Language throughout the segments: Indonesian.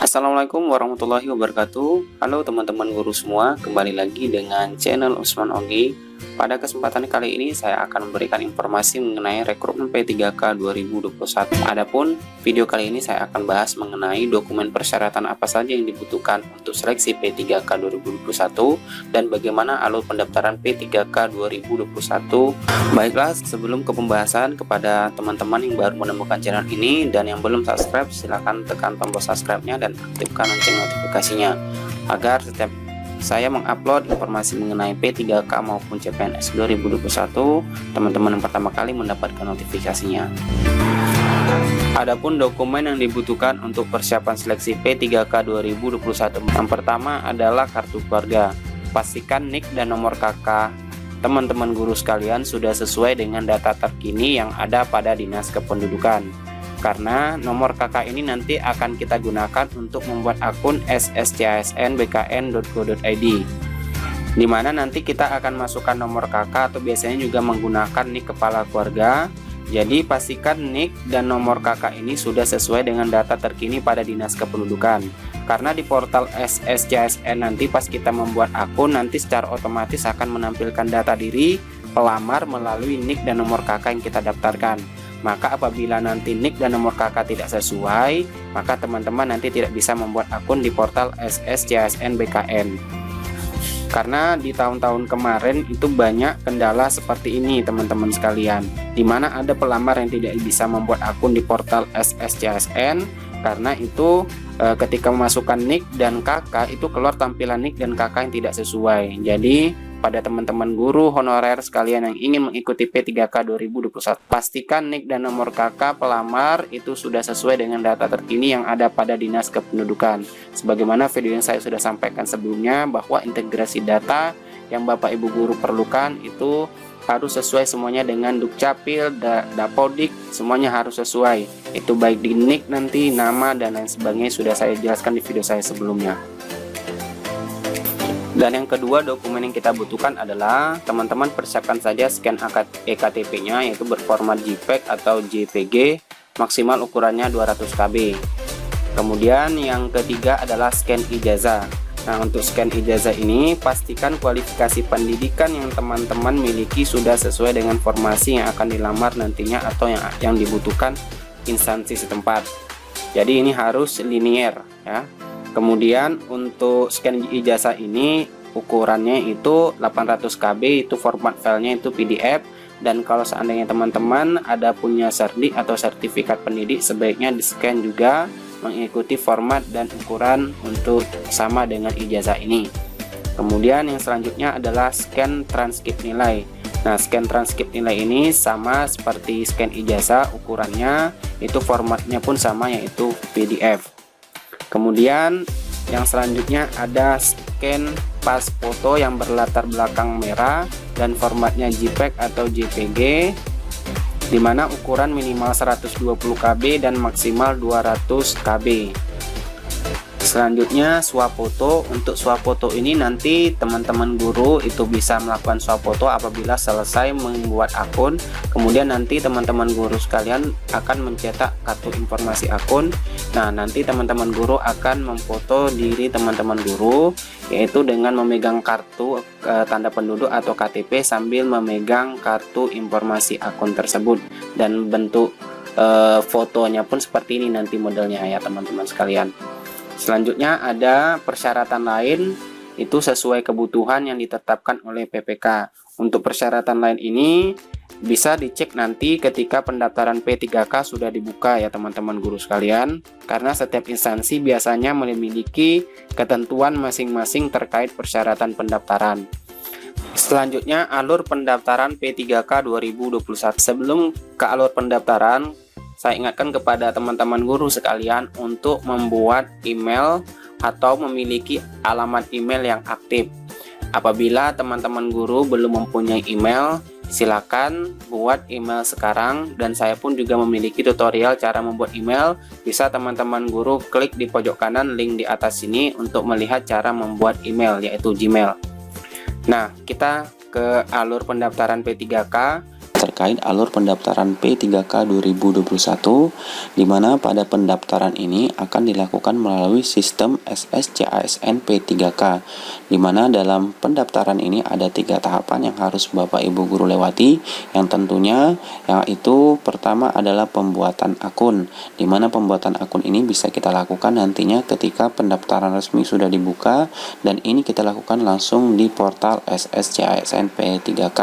Assalamualaikum warahmatullahi wabarakatuh. Halo teman-teman guru semua, kembali lagi dengan channel Usman Ogi. Pada kesempatan kali ini saya akan memberikan informasi mengenai rekrutmen P3K 2021. Adapun video kali ini saya akan bahas mengenai dokumen persyaratan apa saja yang dibutuhkan untuk seleksi P3K 2021 dan bagaimana alur pendaftaran P3K 2021. Baiklah, sebelum ke pembahasan, kepada teman-teman yang baru menemukan channel ini dan yang belum subscribe, silahkan tekan tombol subscribe-nya dan aktifkan lonceng notifikasinya agar setiap saya mengupload informasi mengenai P3K maupun CPNS 2021, teman-teman yang pertama kali mendapatkan notifikasinya. Adapun dokumen yang dibutuhkan untuk persiapan seleksi P3K 2021, yang pertama adalah kartu keluarga. Pastikan NIK dan nomor KK teman-teman guru sekalian sudah sesuai dengan data terkini yang ada pada Dinas Kependudukan. Karena nomor KK ini nanti akan kita gunakan untuk membuat akun sscsnbkn.go.id, di mana nanti kita akan masukkan nomor KK atau biasanya juga menggunakan NIK kepala keluarga. Jadi pastikan NIK dan nomor KK ini sudah sesuai dengan data terkini pada Dinas Kependudukan. Karena di portal SSCSN nanti pas kita membuat akun, nanti secara otomatis akan menampilkan data diri pelamar melalui NIK dan nomor KK yang kita daftarkan. Maka apabila nanti NIK dan nomor KK tidak sesuai, maka teman-teman nanti tidak bisa membuat akun di portal SSCSN BKN. Karena di tahun-tahun kemarin itu banyak kendala seperti ini teman-teman sekalian, di mana ada pelamar yang tidak bisa membuat akun di portal SSCSN karena itu ketika memasukkan NIK dan KK itu keluar tampilan NIK dan KK yang tidak sesuai. Jadi pada teman-teman guru honorer sekalian yang ingin mengikuti P3K 2021, pastikan NIK dan nomor KK pelamar itu sudah sesuai dengan data terkini yang ada pada Dinas Kependudukan. Sebagaimana video yang saya sudah sampaikan sebelumnya, bahwa integrasi data yang Bapak Ibu guru perlukan itu harus sesuai semuanya dengan Dukcapil, Dapodik, semuanya harus sesuai. Itu baik di NIK nanti, nama dan lain sebagainya sudah saya jelaskan di video saya sebelumnya. Dan yang kedua dokumen yang kita butuhkan adalah teman-teman persiapkan saja scan ektp-nya, yaitu berformat JPEG atau JPG, maksimal ukurannya 200 KB. Kemudian yang ketiga adalah scan ijazah. Nah, untuk scan ijazah ini pastikan kualifikasi pendidikan yang teman-teman miliki sudah sesuai dengan formasi yang akan dilamar nantinya atau yang dibutuhkan instansi setempat. Jadi ini harus linier ya. Kemudian untuk scan ijazah ini ukurannya itu 800 KB, itu format filenya itu PDF. Dan kalau seandainya teman-teman ada punya serdik atau sertifikat pendidik, sebaiknya di scan juga mengikuti format dan ukuran untuk sama dengan ijazah ini. Kemudian yang selanjutnya adalah scan transkrip nilai. Nah, scan transkrip nilai ini sama seperti scan ijazah, ukurannya itu formatnya pun sama, yaitu PDF. Kemudian yang selanjutnya ada scan pas foto yang berlatar belakang merah dan formatnya JPEG atau JPG, dimana ukuran minimal 120 KB dan maksimal 200 KB. Selanjutnya swafoto. Untuk swafoto ini nanti teman-teman guru itu bisa melakukan swafoto apabila selesai membuat akun. Kemudian nanti teman-teman guru sekalian akan mencetak kartu informasi akun. Nah, nanti teman-teman guru akan memfoto diri teman-teman guru, yaitu dengan memegang kartu tanda penduduk atau KTP sambil memegang kartu informasi akun tersebut. Dan bentuk fotonya pun seperti ini nanti modelnya ya teman-teman sekalian. Selanjutnya ada persyaratan lain, itu sesuai kebutuhan yang ditetapkan oleh PPK. Untuk persyaratan lain ini bisa dicek nanti ketika pendaftaran P3K sudah dibuka ya teman-teman guru sekalian. Karena setiap instansi biasanya memiliki ketentuan masing-masing terkait persyaratan pendaftaran. Selanjutnya alur pendaftaran P3K 2021. Sebelum ke alur pendaftaran, saya ingatkan kepada teman-teman guru sekalian untuk membuat email atau memiliki alamat email yang aktif. Apabila teman-teman guru belum mempunyai email, silakan buat email sekarang, dan saya pun juga memiliki tutorial cara membuat email. Bisa teman-teman guru klik di pojok kanan link di atas sini untuk melihat cara membuat email, yaitu Gmail. Nah, kita ke alur pendaftaran P3K. terkait alur pendaftaran P3K 2021, di mana pada pendaftaran ini akan dilakukan melalui sistem SSCASN P3K, di mana dalam pendaftaran ini ada 3 tahapan yang harus Bapak Ibu guru lewati, yang tentunya yaitu pertama adalah pembuatan akun, di mana pembuatan akun ini bisa kita lakukan nantinya ketika pendaftaran resmi sudah dibuka, dan ini kita lakukan langsung di portal SSCASN P3K.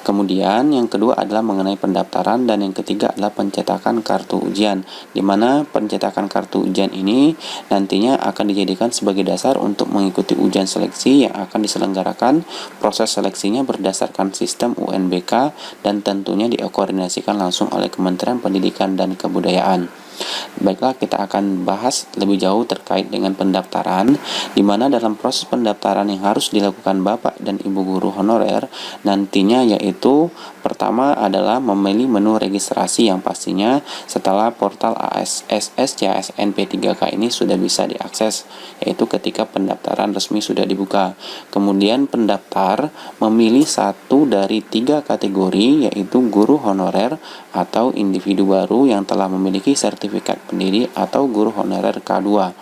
Kemudian yang kedua adalah mengenai pendaftaran, dan yang ketiga adalah pencetakan kartu ujian, di mana pencetakan kartu ujian ini nantinya akan dijadikan sebagai dasar untuk mengikuti ujian seleksi yang akan diselenggarakan. Proses seleksinya berdasarkan sistem UNBK dan tentunya dikoordinasikan langsung oleh Kementerian Pendidikan dan Kebudayaan. Baiklah, kita akan bahas lebih jauh terkait dengan pendaftaran, di mana dalam proses pendaftaran yang harus dilakukan Bapak dan Ibu guru honorer nantinya yaitu pertama adalah memilih menu registrasi yang pastinya setelah portal SSCASN P3K ini sudah bisa diakses, yaitu ketika pendaftaran resmi sudah dibuka. Kemudian pendaftar memilih satu dari 3 kategori, yaitu guru honorer atau individu baru yang telah memiliki sertifikat pendidik atau guru honorer K2.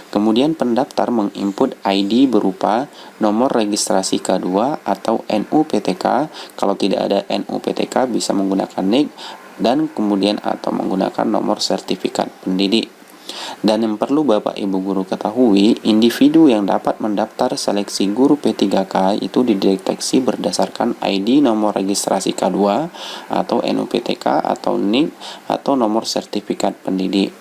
Kemudian pendaftar menginput ID berupa nomor registrasi K2 atau NUPTK. Kalau tidak ada NUPTK bisa menggunakan NIK, dan kemudian atau menggunakan nomor sertifikat pendidik. Dan yang perlu Bapak Ibu guru ketahui, individu yang dapat mendaftar seleksi guru P3K itu dideteksi berdasarkan ID nomor registrasi K2 atau NUPTK atau NIK atau nomor sertifikat pendidik.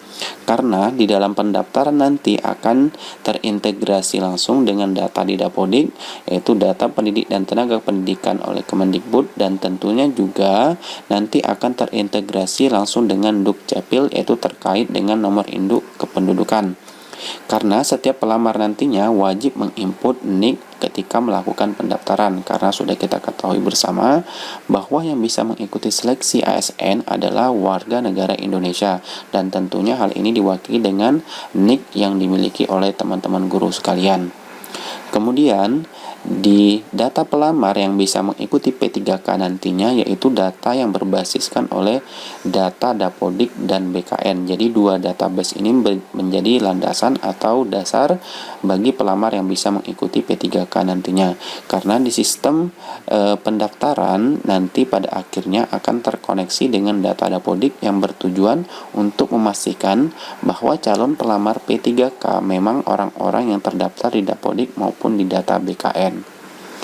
Karena di dalam pendaftaran nanti akan terintegrasi langsung dengan data di Dapodik, yaitu data pendidik dan tenaga pendidikan oleh Kemendikbud, dan tentunya juga nanti akan terintegrasi langsung dengan Dukcapil, yaitu terkait dengan nomor induk kependudukan. Karena setiap pelamar nantinya wajib menginput NIK ketika melakukan pendaftaran, karena sudah kita ketahui bersama bahwa yang bisa mengikuti seleksi ASN adalah warga negara Indonesia, dan tentunya hal ini diwakili dengan NIK yang dimiliki oleh teman-teman guru sekalian. Kemudian di data pelamar yang bisa mengikuti P3K nantinya yaitu data yang berbasiskan oleh data Dapodik dan BKN. Jadi 2 database ini menjadi landasan atau dasar bagi pelamar yang bisa mengikuti P3K nantinya. Karena di sistem pendaftaran nanti pada akhirnya akan terkoneksi dengan data Dapodik yang bertujuan untuk memastikan bahwa calon pelamar P3K memang orang-orang yang terdaftar di Dapodik maupun di data BKN.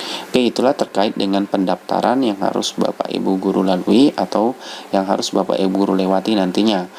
Oke, itulah terkait dengan pendaftaran yang harus Bapak Ibu guru lalui atau yang harus Bapak Ibu guru lewati nantinya.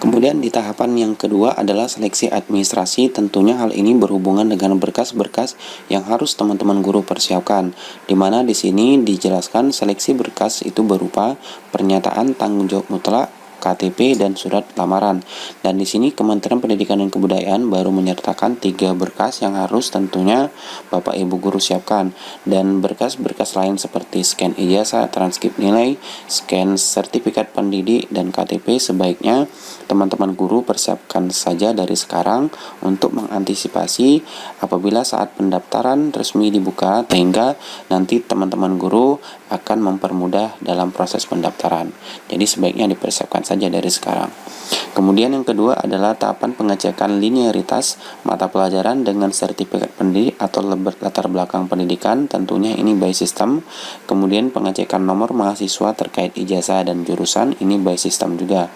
Kemudian di tahapan yang kedua adalah seleksi administrasi. Tentunya hal ini berhubungan dengan berkas-berkas yang harus teman-teman guru persiapkan. Di mana di sini dijelaskan seleksi berkas itu berupa pernyataan tanggung jawab mutlak, KTP, dan surat lamaran. Dan di sini Kementerian Pendidikan dan Kebudayaan baru menyertakan 3 berkas yang harus tentunya Bapak Ibu guru siapkan. Dan berkas-berkas lain seperti scan ijazah, transkrip nilai, scan sertifikat pendidik, dan KTP sebaiknya teman-teman guru persiapkan saja dari sekarang untuk mengantisipasi apabila saat pendaftaran resmi dibuka, sehingga nanti teman-teman guru akan mempermudah dalam proses pendaftaran. Jadi sebaiknya dipersiapkan saja dari sekarang. Kemudian yang kedua adalah tahapan pengecekan linearitas mata pelajaran dengan sertifikat pendidik atau latar belakang pendidikan, tentunya ini by system. Kemudian pengecekan nomor mahasiswa terkait ijazah dan jurusan, ini by system juga.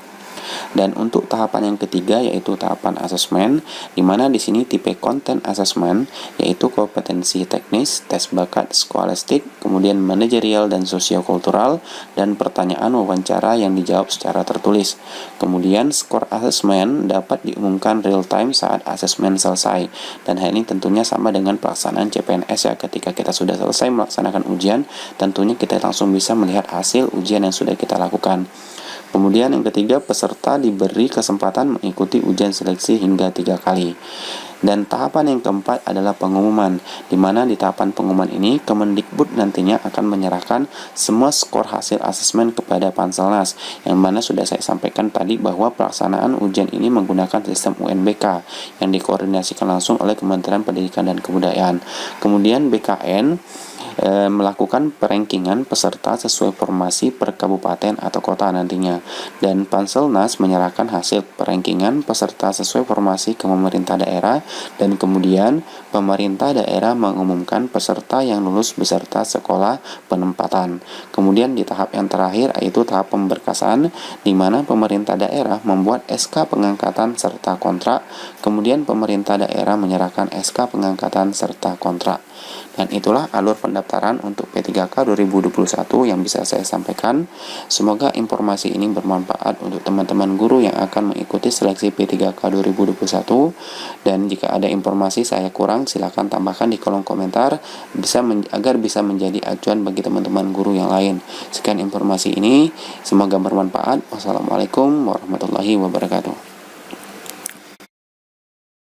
Dan untuk tahapan yang ketiga yaitu tahapan asesmen, di mana di sini tipe konten asesmen yaitu kompetensi teknis, tes bakat skolastik, kemudian manajerial dan sosiokultural, dan pertanyaan wawancara yang dijawab secara tertulis. Kemudian skor asesmen dapat diumumkan real time saat asesmen selesai, dan hal ini tentunya sama dengan pelaksanaan CPNS ya. Ketika kita sudah selesai melaksanakan ujian, tentunya kita langsung bisa melihat hasil ujian yang sudah kita lakukan. Kemudian yang ketiga, peserta diberi kesempatan mengikuti ujian seleksi hingga 3 kali. Dan tahapan yang keempat adalah pengumuman, di mana di tahapan pengumuman ini Kemendikbud nantinya akan menyerahkan semua skor hasil asesmen kepada Panselnas, yang mana sudah saya sampaikan tadi bahwa pelaksanaan ujian ini menggunakan sistem UNBK yang dikoordinasikan langsung oleh Kementerian Pendidikan dan Kebudayaan. Kemudian BKN melakukan perankingan peserta sesuai formasi per kabupaten atau kota nantinya. Dan Panselnas menyerahkan hasil perankingan peserta sesuai formasi ke pemerintah daerah, dan kemudian pemerintah daerah mengumumkan peserta yang lulus beserta sekolah penempatan. Kemudian di tahap yang terakhir yaitu tahap pemberkasan, di mana pemerintah daerah membuat SK pengangkatan serta kontrak, kemudian pemerintah daerah menyerahkan SK pengangkatan serta kontrak. Dan itulah alur pendaftaran untuk P3K 2021 yang bisa saya sampaikan. Semoga informasi ini bermanfaat untuk teman-teman guru yang akan mengikuti seleksi P3K 2021. Dan jika ada informasi saya kurang, silakan tambahkan di kolom komentar agar bisa menjadi acuan bagi teman-teman guru yang lain. Sekian informasi ini, semoga bermanfaat. Wassalamualaikum warahmatullahi wabarakatuh.